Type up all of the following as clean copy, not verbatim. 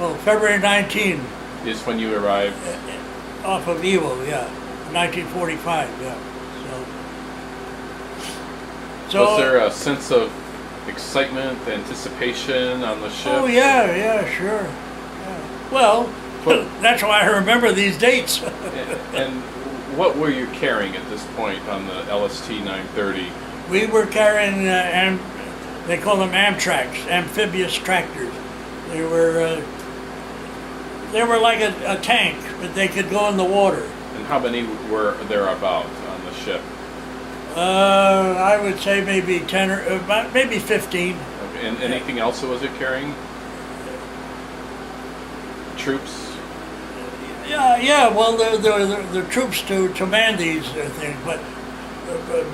Oh, February 19 is when you arrived. off of Iwo, yeah, 1945, yeah. So Was there a sense of excitement, anticipation on the ship? oh yeah, sure. Yeah. Well, that's why I remember these dates. And what were you carrying at this point on the LST-930? We were carrying, they call them Amtraks, amphibious tractors. They were like a tank, but they could go in the water. And how many were there about on the ship? I would say maybe 10 or maybe 15. Okay. And anything else was it carrying? Troops? Yeah. Well, the troops to man these things, but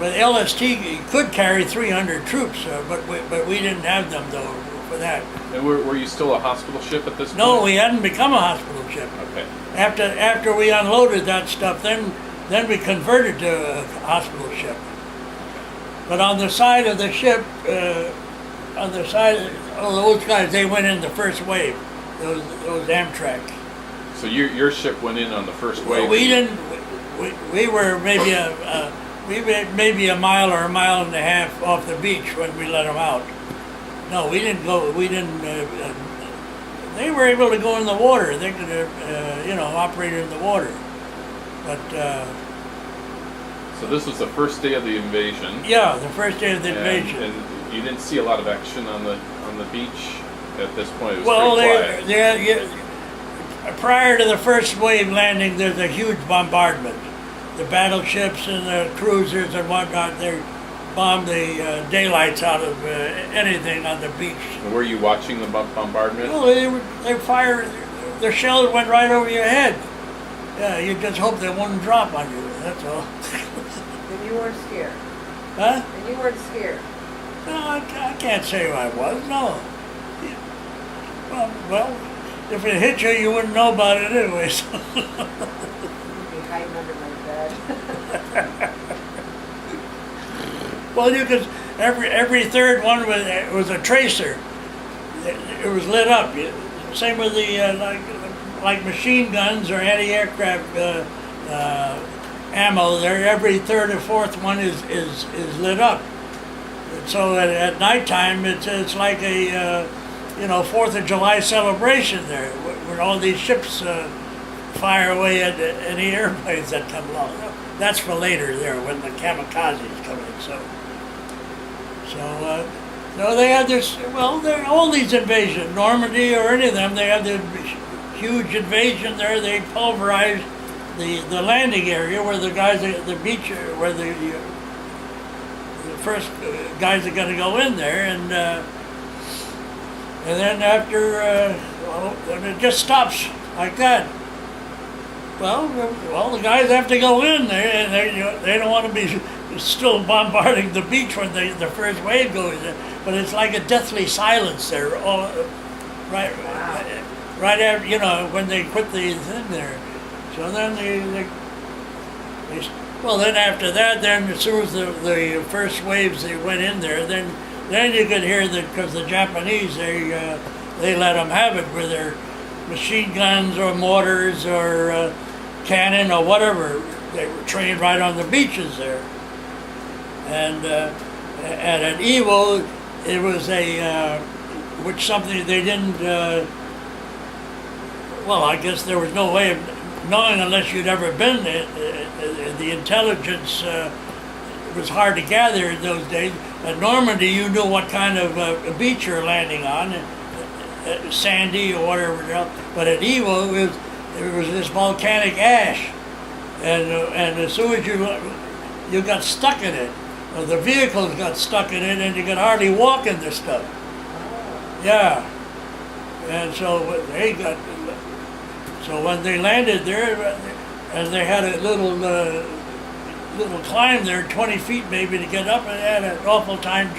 LST could carry 300 troops, but we didn't have them though for that. And were you still a hospital ship at this point? No, we hadn't become a hospital ship. Okay. After we unloaded that stuff, then we converted to a hospital ship. But on the side of the ship, those guys, they went in the first wave. Those Amtrak. So your ship went in on the first wave. Well, we didn't. We were maybe a mile or a mile and a half off the beach when we let them out. No, we didn't go. We didn't. They were able to go in the water. They could, operate in the water. But so this was the first day of the invasion. yeah, the first day of the invasion. And you didn't see a lot of action on the beach at this point. It was Well, pretty quiet. prior to the first wave landing, there's a huge bombardment. The battleships and the cruisers and whatnot, they bombed the daylights out of anything on the beach. And were you watching the bombardment? Well, they fired, the shells went right over your head. Yeah, you just hope they wouldn't drop on you, that's all. And you weren't scared? Huh? And you weren't scared? No, I can't say I was, no. Well, if it hit you, you wouldn't know about it anyway. So. You'd be hiding under my bed. Well, you could, every third one was a tracer. It was lit up. Same with the, like machine guns or anti-aircraft ammo, there every third or fourth one is lit up. So at nighttime, it's like a 4th of July celebration there, where all these ships fire away at any airplanes that come along. That's for later there, when the kamikazes come in. So they had this, all these invasions, Normandy or any of them, they had the huge invasion there. They pulverized the landing area where the guys at the beach, where the first guys are going to go in there, and then after, it just stops like that. Well, the guys have to go in there, and they don't want to be still bombarding the beach when the first wave goes in. But it's like a deathly silence there, all right after, when they quit the thing there. So then then after that, then as soon as the first waves they went in there, then you could hear that, because the Japanese they let them have it with their machine guns or mortars or cannon or whatever. They were trained right on the beaches there. And at Iwo, it was something they didn't. I guess there was no way of knowing unless you'd ever been there. The intelligence was hard to gather in those days. At Normandy, you knew what kind of a beach you're landing on, sandy or whatever else. But at Iwo, it was this volcanic ash, and as soon as you got stuck in it, the vehicles got stuck in it, and you could hardly walk in this stuff. Yeah, and so when they landed there, and they had a little climb there, 20 feet maybe, to get up, and they had an awful time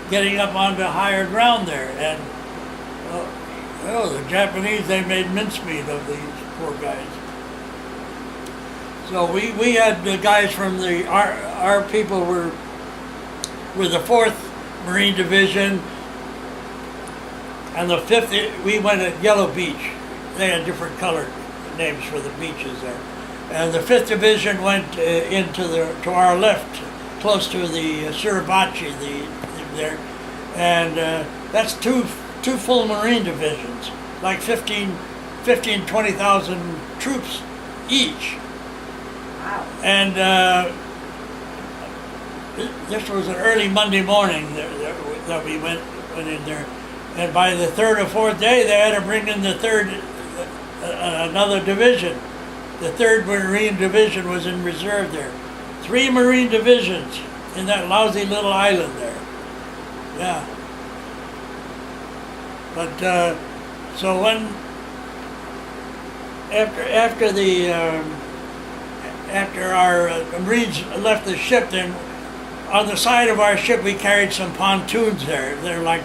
getting up onto higher ground there. And the Japanese, they made mincemeat of these poor guys. So we had the guys from our people were the 4th Marine Division, and the 5th, we went at Yellow Beach. They had different colored names for the beaches there. And the 5th Division went to our left, close to the Suribachi there. And that's two full Marine divisions, like 20,000 troops each. Wow. And this was an early Monday morning that we went in there. And by the 3rd or 4th day, they had to bring in the another division. The 3rd Marine Division was in reserve there. 3 Marine divisions in that lousy little island there. Yeah. But so when after our Marines left the ship, then on the side of our ship we carried some pontoons there. They're like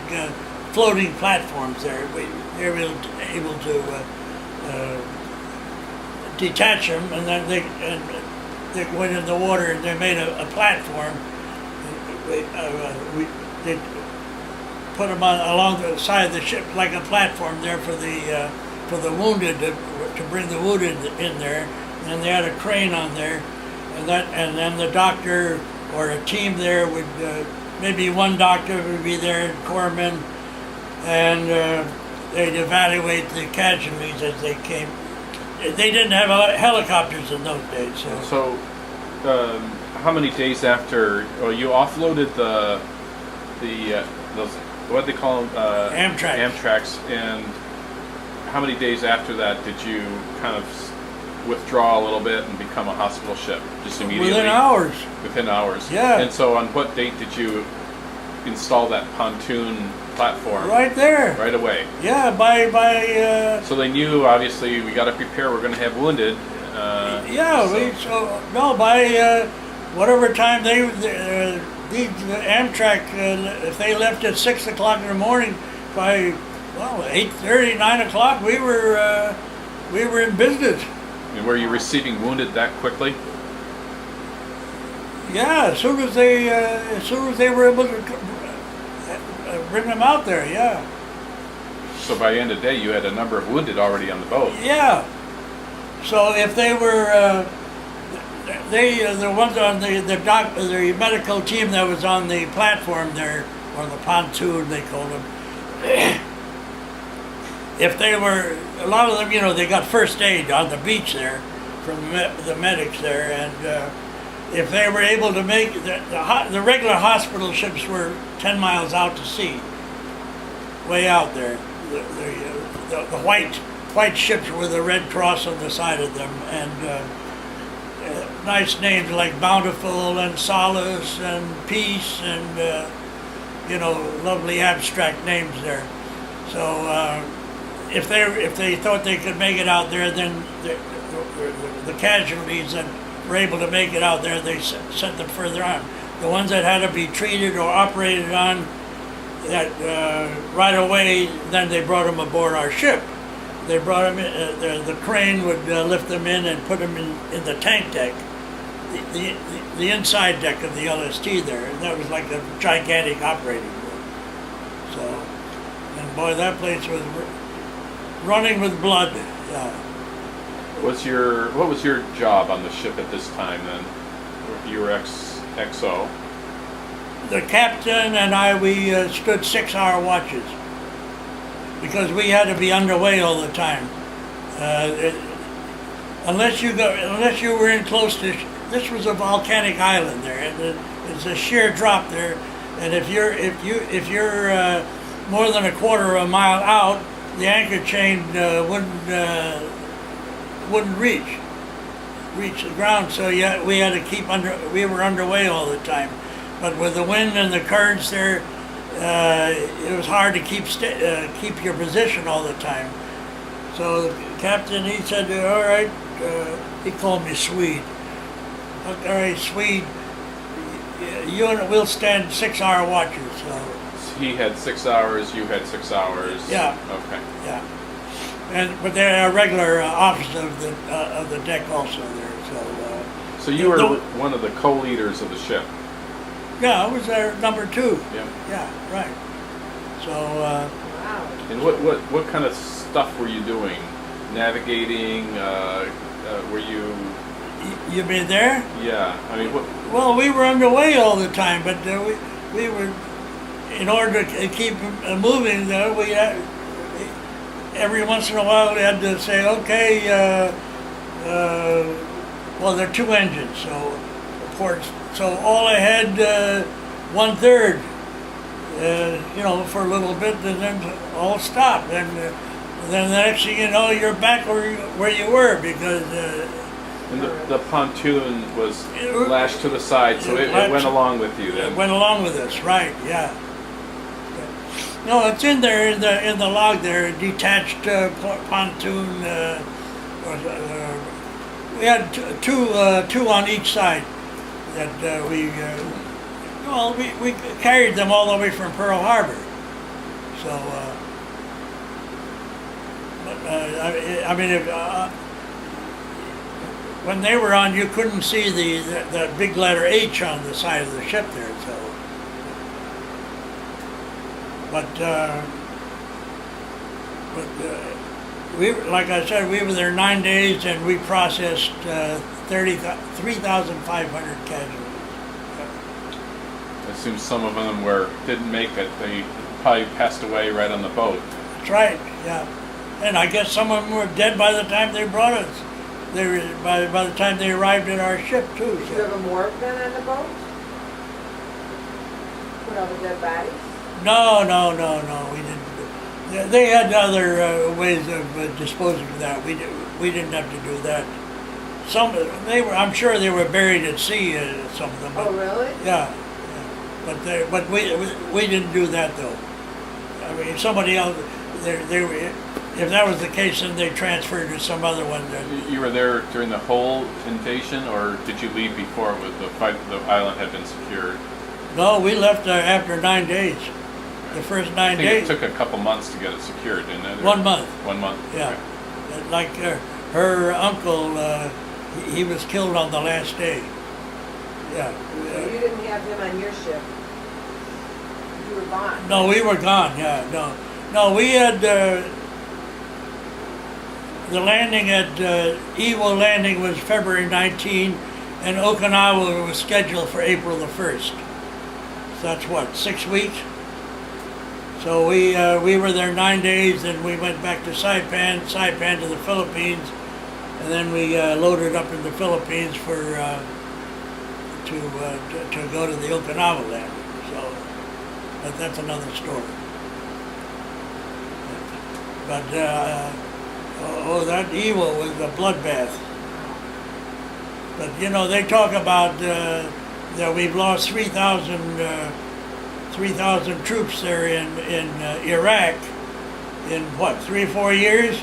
floating platforms there. They were able to detach them, and then they went in the water and they made a platform. They put them along the side of the ship like a platform there for the wounded to bring the wounded in there. And they had a crane on there, and then the doctor or a team there would maybe one doctor would be there, corpsmen, and they'd evaluate the casualties as they came. They didn't have helicopters in those days. So how many days after you offloaded those what they call them Amtraks, and how many days after that did you kind of withdraw a little bit and become a hospital ship just immediately? Within hours. Within hours. Yeah. And so on what date did you install that pontoon platform? Right there. Right away. Yeah, So they knew, obviously, we got to prepare. We're going to have wounded. By whatever time these Amtrak, if they left at 6 o'clock in the morning, by 8:30, 9 o'clock, we were in business. And were you receiving wounded that quickly? Yeah, as soon as they were able to bring them out there, yeah. So by the end of the day, you had a number of wounded already on the boat. Yeah. So if they were, the ones on the medical team that was on the platform there, or the pontoon they called them. If they were, a lot of them, they got first aid on the beach there from the medics there, and if they were able to make the regular hospital ships were 10 miles out to sea, way out there. The white ships with a red cross on the side of them, and nice names like Bountiful and Solace and Peace, and lovely abstract names there. So if they thought they could make it out there, then the casualties that were able to make it out there, they sent them further on. The ones that had to be treated or operated on, that right away, then they brought them aboard our ship. They brought them in, the crane would lift them in and put them in the tank deck, the inside deck of the LST there, and that was like a gigantic operating room. So, and boy, that place was running with blood. Yeah. What was your job on the ship at this time then? You were XO. The captain and I, we stood 6-hour watches because we had to be underway all the time. Unless you were in close to. This was a volcanic island there, and it's a sheer drop there. And if you're more than a quarter of a mile out, the anchor chain wouldn't reach the ground. So yeah, we had to we were underway all the time. But with the wind and the currents there, it was hard to keep your position all the time. So the captain, he said, all right, he called me Swede. All right, Swede, you and we'll stand 6-hour watches. he had 6 hours, you had 6 hours. Yeah. Okay. Yeah. But they're a regular officer of the deck also there. So you were one of the co-leaders of the ship. Yeah, I was there number 2. Yeah. Yeah, right. So. Wow. And what kind of stuff were you doing? Navigating? Were you? You been there? Yeah. I mean, what? Well, we were underway all the time, but we were, in order to keep moving, we had, every once in a while we had to say, okay, well, there are 2 engines, so of course, so all ahead 1/3, for a little bit, and then all stop, and then the next thing you know, you're back where you were because. And the pontoon was lashed to the side, so it went along with you then. It went along with us, right? Yeah. No, it's in there in the log there. Detached pontoon. We had two on each side that we carried them all the way from Pearl Harbor. So, I mean. When they were on, you couldn't see the big letter H on the side of the ship there. So, but like I said, we were there 9 days, and we processed 3,500 casualties. I assume some of them didn't make it. They probably passed away right on the boat. That's right. Yeah, and I guess some of them were dead by the time they brought us. They were by the time they arrived at our ship too. Did you have a morgue then on the boat? Put all the dead bodies? No, we didn't. They had other ways of disposing of that. We didn't have to do that. I'm sure they were buried at sea. Some of them. Oh, really? Yeah. But we didn't do that though. I mean, somebody else. They were. If that was the case, then they transferred to some other one. You were there during the whole invasion, or did you leave before the island had been secured? No, we left after 9 days. The first 9 days. It took a couple months to get it secured, didn't it? 1 month. 1 month. Yeah. Okay. Like her uncle, he was killed on the last day. Yeah. So you didn't have him on your ship. You were gone. No, we were gone. Yeah. No, we had. The landing at Iwo landing was February 19, and Okinawa was scheduled for April the 1st. So that's what, 6 weeks? So we were there 9 days, and we went back to Saipan to the Philippines, and then we loaded up in the Philippines for to go to the Okinawa landing. So, but that's another story. But. That Iwo was a bloodbath. But they talk about that we've lost 3,000 troops there in Iraq in what, 3 or 4 years?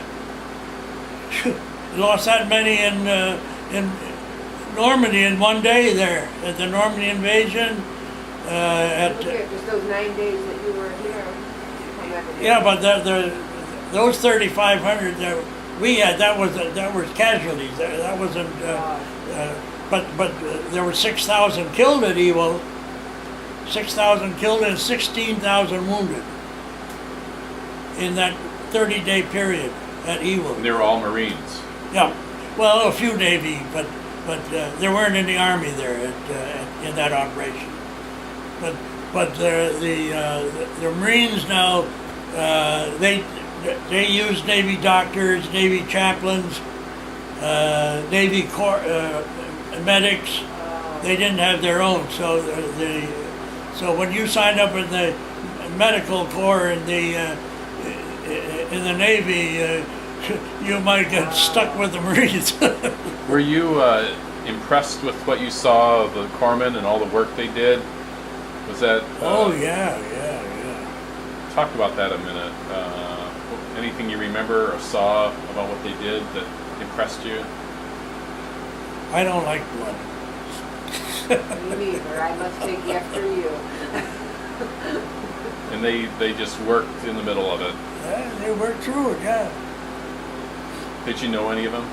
Lost that many in Normandy in 1 day there at the Normandy invasion. Okay, just those 9 days that you were here. Yeah, but those 3,500 that we had, that was casualties. That wasn't. But there were 6,000 killed at Iwo. 6,000 killed and 16,000 wounded in that 30-day period at Iwo. And they were all Marines. Yeah, well, a few Navy, but there weren't any Army there in that operation. But the Marines now they used Navy doctors, Navy chaplains, Navy medics. They didn't have their own, so when you signed up in the medical corps in the Navy, you might get stuck with the Marines. Were you impressed with what you saw of the corpsmen and all the work they did? Was that? Oh yeah. Talk about that a minute. Anything you remember or saw about what they did that impressed you? I don't like blood. Me neither. I must take after you. And they just worked in the middle of it. Yeah, they worked through it, yeah. Did you know any of them?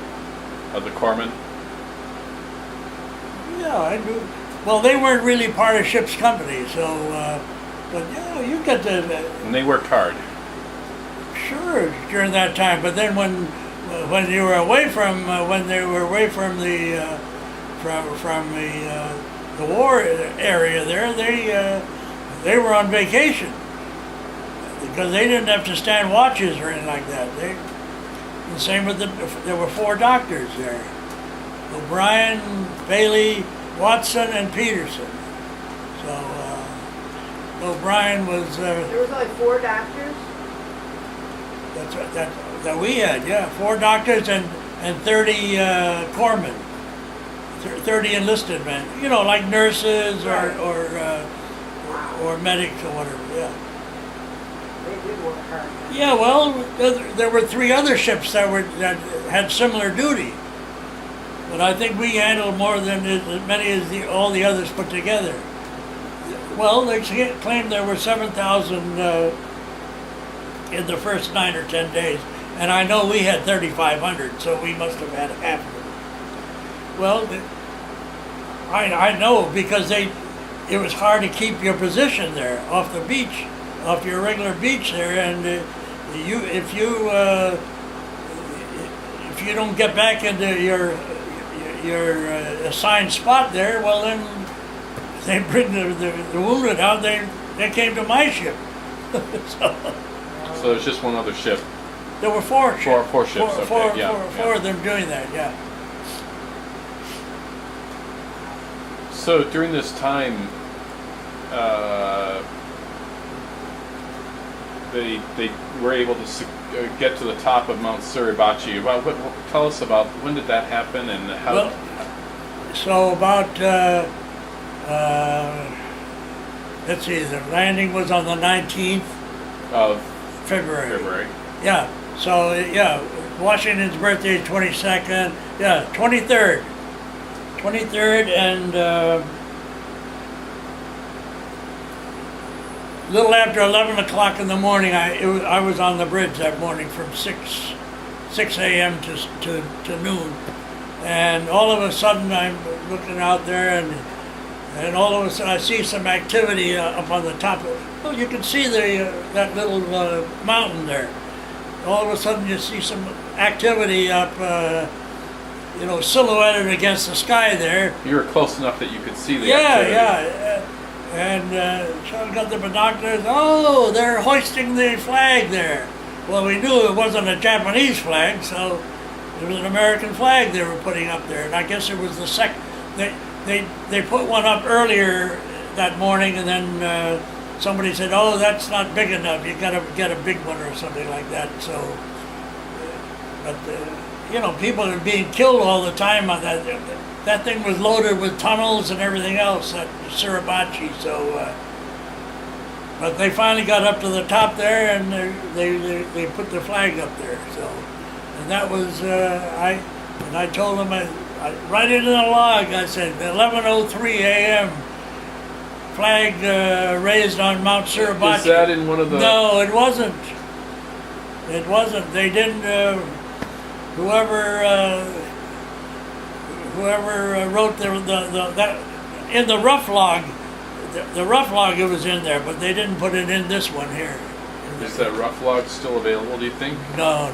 Of the corpsmen? Yeah, I do. Well, they weren't really part of ship's company, so, but yeah, you get to, And they worked hard. sure, during that time. But then when you were away from, when they were away from the, from the war area there, they were on vacation because they didn't have to stand watches or anything like that. The same with there were 4 doctors there: O'Brien, Bailey, Watson, and Peterson. So O'Brien was. There was only 4 doctors? That we had, yeah, 4 doctors and 30 corpsmen, 30 enlisted men. You know, like nurses or medics or whatever. Yeah. They did work hard. Yeah, well, there were 3 other ships that had similar duty, but I think we handled more than as many as all the others put together. Well, they claimed there were 7,000 in the first 9 or 10 days, and I know we had 3,500, so we must have had half of it. Well, I know because it was hard to keep your position there off the beach, off your regular beach there, and if you don't get back into your assigned spot there, well then they bring the wounded out. They came to my ship. So there's just one other ship. There were 4 ships. Four ships. Four of them doing that. Yeah. So during this time, they were able to get to the top of Mount Suribachi. Tell us about when did that happen and how? Well, so about let's see, the landing was on the 19th of February. Yeah. So yeah, Washington's birthday is 22nd. Yeah, 23rd. 23rd, and a little after 11 o'clock in the morning, I was on the bridge that morning from 6 a.m. to noon, and all of a sudden I'm looking out there, and all of a sudden I see some activity up on the top. Well, you can see that little mountain there. All of a sudden you see some activity up, silhouetted against the sky there. You were close enough that you could see the activity. Yeah. And so I got the binoculars. Oh, they're hoisting the flag there. Well, we knew it wasn't a Japanese flag, so it was an American flag they were putting up there. And I guess it was the second. They put one up earlier that morning, and then somebody said, "Oh, that's not big enough. You got to get a big one or something like that." So, but people are being killed all the time on that. That thing was loaded with tunnels and everything else at Suribachi. So, but they finally got up to the top there, and they put the flag up there. So, and that was I told them I right into the log. I said 11:03 a.m. flag raised on Mount Suribachi. Is that in one of the? No, it wasn't. It wasn't. They didn't. Whoever wrote that in the rough log, the rough log, it was in there, but they didn't put it in this one here. Is that rough log still available, do you think? No.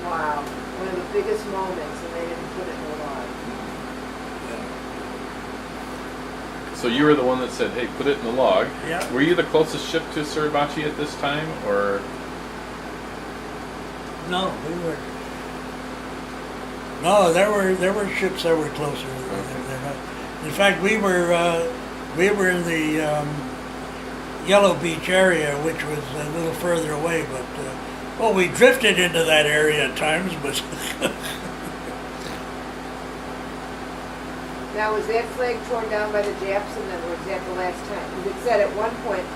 Wow, one of the biggest moments, and they didn't put it in the log. Yeah. So you were the one that said, "Hey, put it in the log." Yeah. Were you the closest ship to Suribachi at this time, or? No, we were. No, there were ships that were closer. In fact, we were in the Yellow Beach area, which was a little further away. But we drifted into that area at times. But now, was that flag torn down by the Japs, and then was that the last time? Because it said at one point,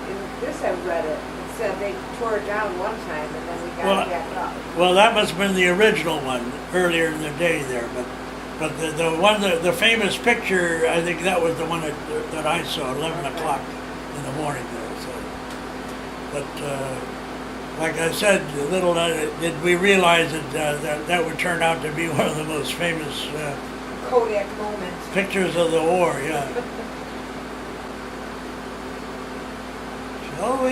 in this I read it. Said they tore it down one time and then we got it back up. Well, that must have been the original one earlier in the day there, but the famous picture, I think that was the one that I saw, 11 o'clock. in the morning there. So, but like I said, little did we realize that would turn out to be one of the most famous Kodak moments. pictures of the war. Yeah. So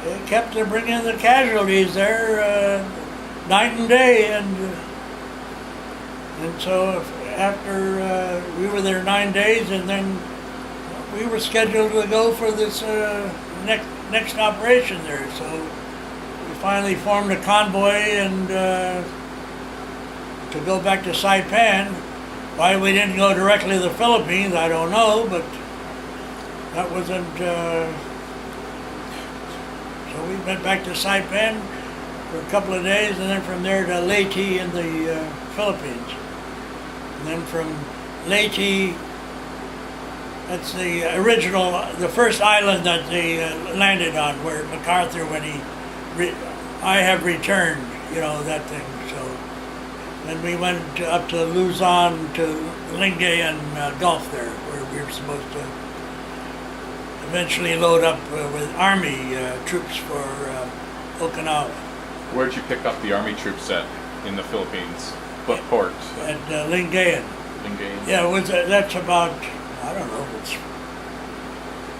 they kept bringing the casualties there night and day, and so after we were there 9 days, and then we were scheduled to go for this next operation there. So we finally formed a convoy and to go back to Saipan. Why we didn't go directly to the Philippines, I don't know, but that wasn't. So we went back to Saipan for a couple of days, and then from there to Leyte in the Philippines. And then from Leyte, that's the the first island that they landed on, where MacArthur, when I have returned, that thing. So then we went up to Luzon, to Lingayen Gulf there, where we were supposed to eventually load up with Army troops for Okinawa. Where'd you pick up the Army troops at in the Philippines? What port? At Lingayen. Lingayen. Yeah, that's about, I don't know, it's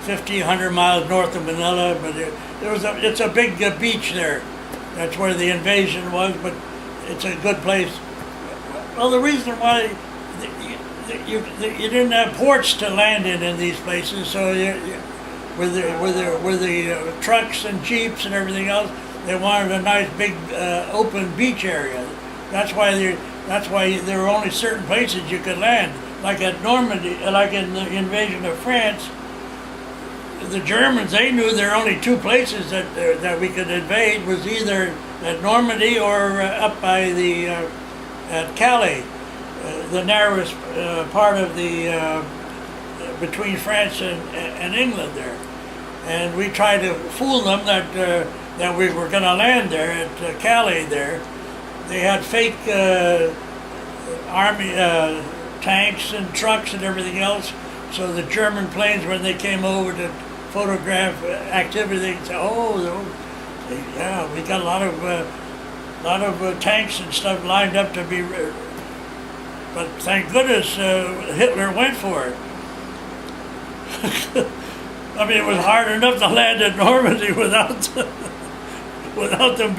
50, 100 miles north of Manila, but it's a big beach there. That's where the invasion was, but it's a good place. Well, the reason why you didn't have ports to land in these places, so with the trucks and jeeps and everything else, they wanted a nice big open beach area. That's why there were only certain places you could land. Like at Normandy, like in the invasion of France, the Germans, they knew there were only two places that we could invade, was either at Normandy or up by at Calais, the narrowest part of between France and England there. And we tried to fool them that we were going to land there at Calais there. They had fake army tanks and trucks and everything else. So the German planes, when they came over to photograph activity, they'd say, yeah, we got a lot of tanks and stuff lined up to be. But thank goodness Hitler went for it. I mean, it was hard enough to land at Normandy without them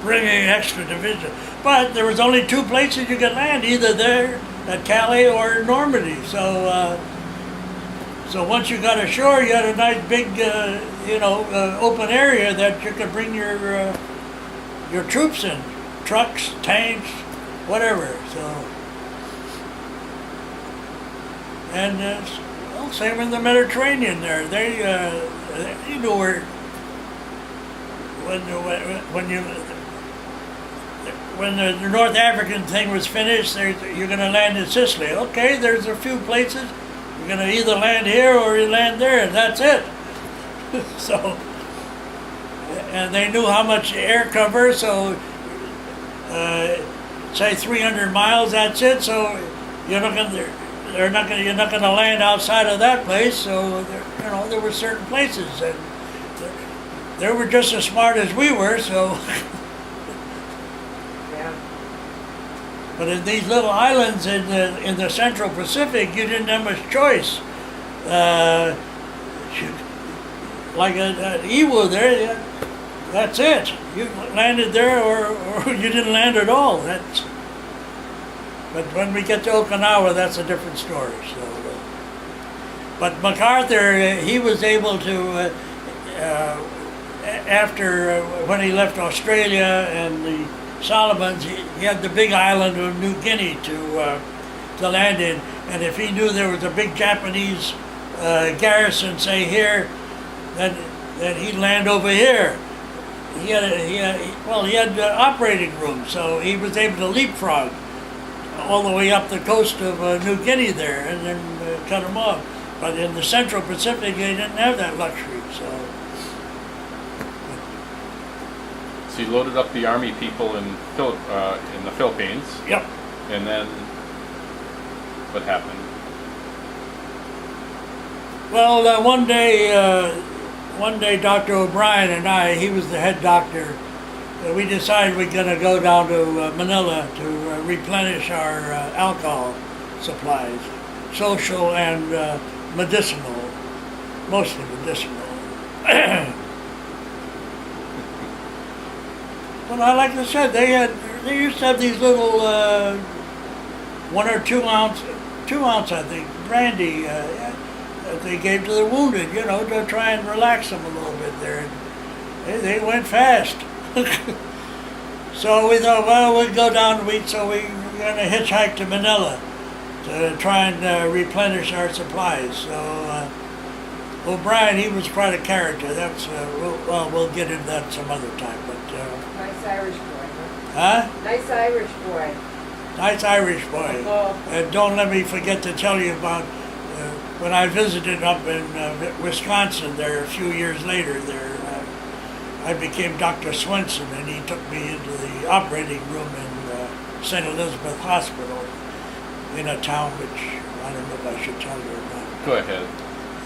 bringing extra division. But there was only two places you could land, either there at Calais or Normandy. So once you got ashore, you had a nice big, open area that you could bring your troops in, trucks, tanks, whatever. So, and same in the Mediterranean there. They, you know where when the North African thing was finished, you're going to land in Sicily. Okay, there's a few places. You're going to either land here or you land there, and that's it. So, and they knew how much air cover, so say 300 miles, that's it. So you're not going to land outside of that place. So there were certain places, and they were just as smart as we were. So. But in these little islands in the Central Pacific, you didn't have much choice. Like at Iwo there, that's it. You landed there or you didn't land at all. But when we get to Okinawa, that's a different story. So, but MacArthur, he was able to, after when he left Australia and the Solomons, he had the big island of New Guinea to land in, and if he knew there was a big Japanese garrison, say here, then he'd land over here. He had operating rooms, so he was able to leapfrog all the way up the coast of New Guinea there, and then cut them off. But in the Central Pacific, they didn't have that luxury. So you loaded up the Army people in the Philippines. Yep. And then what happened? Well, one day, Dr. O'Brien and I, he was the head doctor. We decided we're going to go down to Manila to replenish our alcohol supplies, social and medicinal, mostly medicinal. But like I said, they used to have these little 1 or 2 ounce, 2 ounce I think, brandy that they gave to the wounded, to try and relax them a little bit there. They went fast. So we thought, well, we'd go down to eat, so we're going to hitchhike to Manila to try and replenish our supplies. So O'Brien, he was quite a character. That's we'll get into that some other time. But Nice Irish boy, huh? Nice Irish boy. Nice Irish boy. Oh. And don't let me forget to tell you about when I visited up in Wisconsin there a few years later. There, I became Dr. Swenson, and he took me into the operating room in St. Elizabeth Hospital in a town which I don't know if I should tell you or not. Go ahead.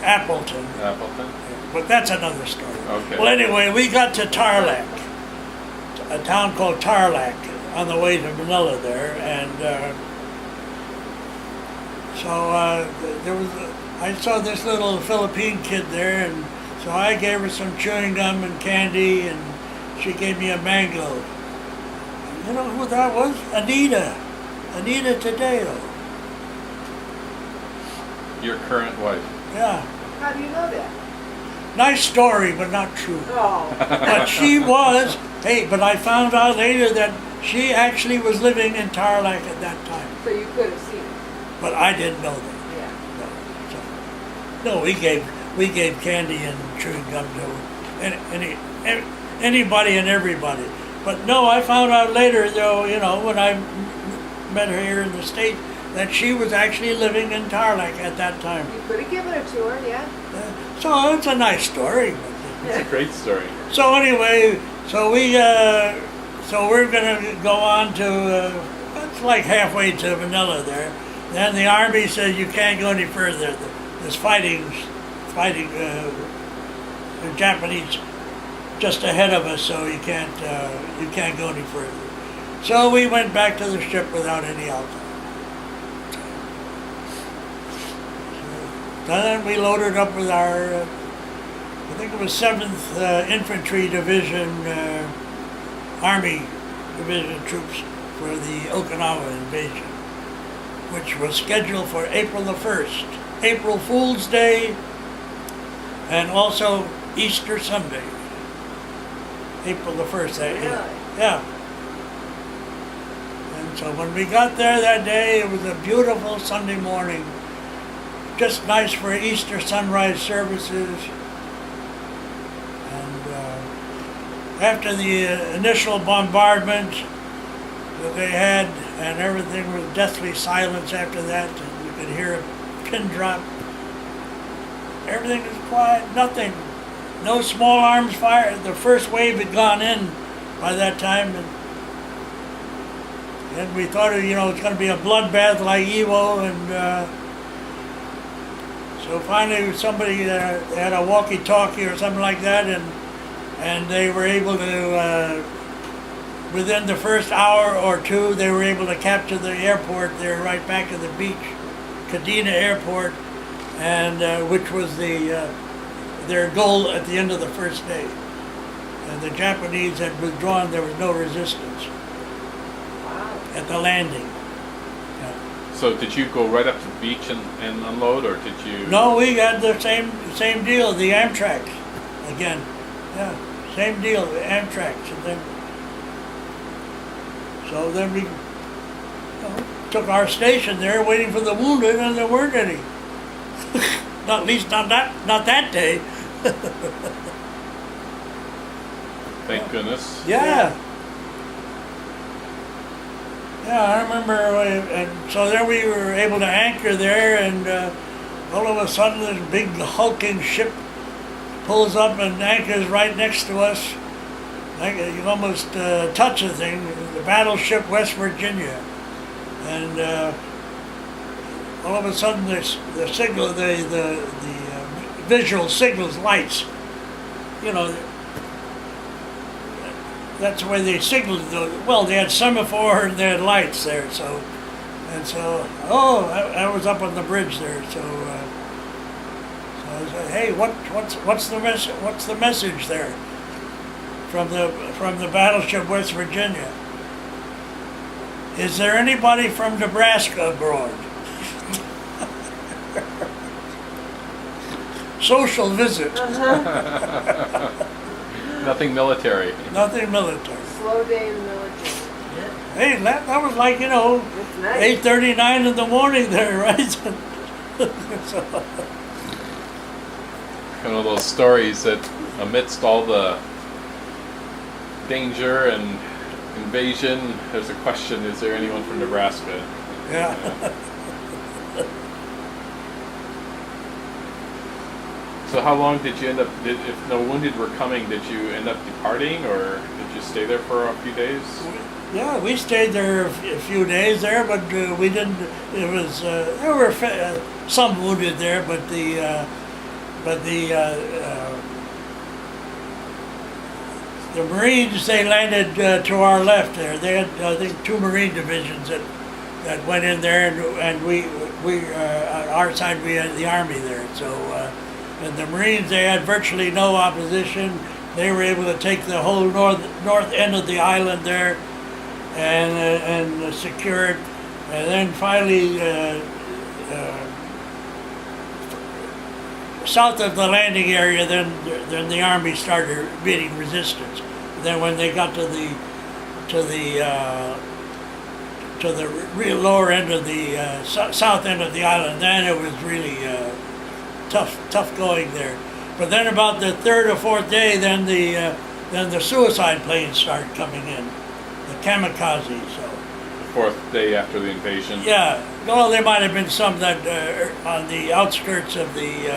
Appleton. Appleton? But that's another story. Okay. Well, anyway, we got to Tarlac, a town called Tarlac, on the way to Manila there, and I saw this little Philippine kid there, and so I gave her some chewing gum and candy, and she gave me a mango. You know who that was? Anita Tadeo. Your current wife? Yeah. How do you know that? Nice story, but not true. Oh. But she was, but I found out later that she actually was living in Tarlac at that time. So you could have seen it. But I didn't know that. Yeah. No, we gave candy and chewing gum to anybody and everybody. But no, I found out later, though, when I met her here in the States, that she was actually living in Tarlac at that time. You could have given it to her, yeah. So it's a nice story. It's a great story. So anyway, we're gonna go on to it's like halfway to Manila there. Then the army says you can't go any further. There's fighting the Japanese just ahead of us, so you can't go any further. So we went back to the ship without any alcohol. Then we loaded up with our, I think it was 7th Infantry Division, Army Division troops for the Okinawa invasion, which was scheduled for April the 1st, April Fool's Day, and also Easter Sunday. April the 1st. Really? Yeah. And so when we got there that day, it was a beautiful Sunday morning. Just nice for Easter sunrise services. And after the initial bombardment that they had, and everything was deathly silence after that, and you could hear a pin drop. Everything was quiet, nothing. No small arms fire. The first wave had gone in by that time, and we thought, it's going to be a bloodbath like Iwo, and so finally somebody had a walkie-talkie or something like that, and they were able to, within the first hour or two, they were able to capture the airport there right back at the beach, Kadena Airport, and which was their goal at the end of the first day. And the Japanese had withdrawn. There was no resistance at the landing. Yeah. So did you go right up to the beach and unload, or did you? No, we had the same deal, the Amtrak again. Yeah, same deal, the Amtraks. And then we took our station there waiting for the wounded, and there weren't any. Not at least not that day. Thank goodness. Yeah. Yeah, I remember, and so then we were able to anchor there, and all of a sudden this big hulking ship pulls up and anchors right next to us. Like you can almost touch the thing, the battleship West Virginia. And all of a sudden the signal, the visual signals, lights. You know, that's the way they signaled. Well, they had semaphore and they had lights there. So I was up on the bridge there. So I said, hey, what's the message? What's the message there from the battleship West Virginia? Is there anybody from Nebraska aboard? Social visit. Nothing military. Nothing military. Slow day in the military. Hey, that was like, It's nice. 8:39 in the morning there, right? So, One of those stories that amidst all the danger and invasion, there's a question, is there anyone from Nebraska? yeah. So how long did you end up, if no wounded were coming, did you end up departing, or did you stay there for a few days? Yeah, we stayed there a few days there, but we didn't. It was there were some wounded there, but the Marines, they landed to our left there. They had, I think, 2 Marine divisions that went in there, and we on our side we had the Army there. So and the Marines, they had virtually no opposition. They were able to take the whole north end of the island there and secure it. And then finally, south of the landing area, then the Army started meeting resistance. Then when they got to the real lower end of the south end of the island, then it was really tough going there. But then about the 3rd or 4th day, then the suicide planes started coming in, the kamikaze. So. The 4th day after the invasion? Yeah. Well, there might have been some that on the outskirts of the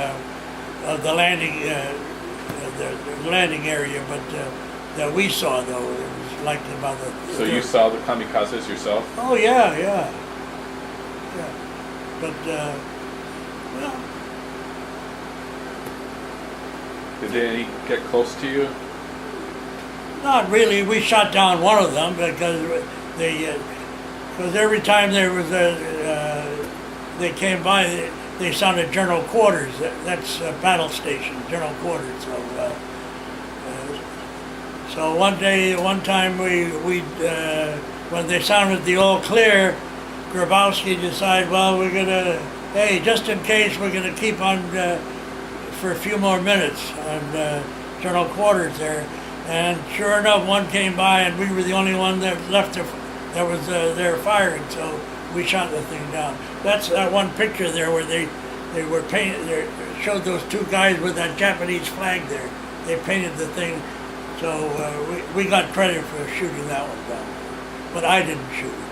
landing the landing area, but that we saw though, it was like about the. So you saw the kamikazes yourself? Oh yeah. But well. Did they get close to you? Not really. We shot down one of them because every time there was they came by, they sounded General Quarters. That's a battle station, General Quarters. So one time when they sounded the all clear, Grabowski decided, well, hey, just in case, we're gonna keep on for a few more minutes on General Quarters there. And sure enough, one came by, and we were the only one that left that was there firing. So we shot the thing down. That's that one picture there where they were painted. They showed those 2 guys with that Japanese flag there. They painted the thing. So we got credit for shooting that one down, but I didn't shoot it.